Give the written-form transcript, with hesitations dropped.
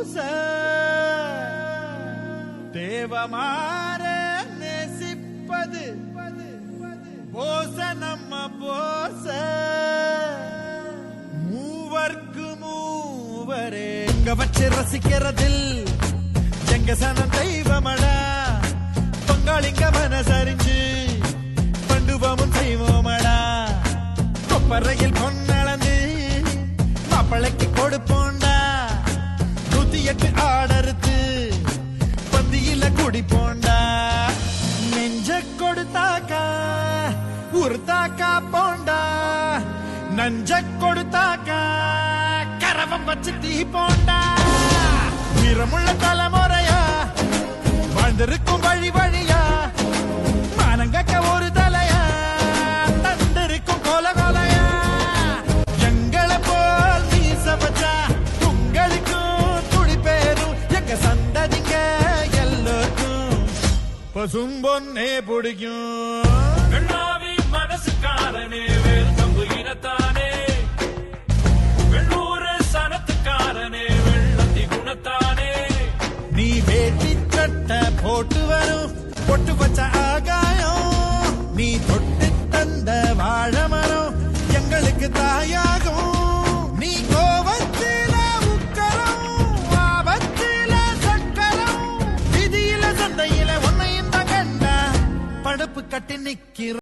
பூச தேவமாற நேசிப்பது போச நம்ம போச மூவர்க்கு மூவரே வச்சு ரசிக்கிறதில் எங்க சனம் தெய்வமடா பங்காளிங்க மனசறிஞ்சு பண்டுவமும் செய்வோமடா கொப்பரையில் பொன்னளந்து மாப்பிளைக்கு கொடுப்போண்டா 108 ஆடறுத்து பந்தியில குடிப்போண்டா நெஞ்ச கொடுத்தாக்கா உருத்தாக்கா போண்டா நஞ்ச கொடுத்தாக்கா கரவம் வச்சு தீ போண்டா வீரமுள்ள தலைமுறையா வாழ்ந்திருக்கும் வழி வழியா மானங்கக்க ஒரு தலையா தந்திருக்கும் கோல கோலையா எங்களை போல் மீச வச்சா உங்களுக்கும் துடி பேரும் எங்க சந்ததிங்க எல்லோருக்கும் பசும்பொன்னே பிடிக்கும் வெள்ளாவி மனசுக்காரனே வேறு தம்பு இனத்தானே வெள்ளூர சனத்துக்காரனே வெள்ளத்தி குணத்தானே நீ வேட்டி சட்டை போட்டு வரும் பொட்டு வச்ச ஆகாயம் நீ தொட்டு தந்த வாழ மரம் எங்களுக்கு தாயாகும் நீ கோவத்தில உக்கரம் ஆபத்தில சக்கரம் விதியில சந்தையில உன்னையும் தான் கண்டா படுப்பு கட்டி நிக்கிற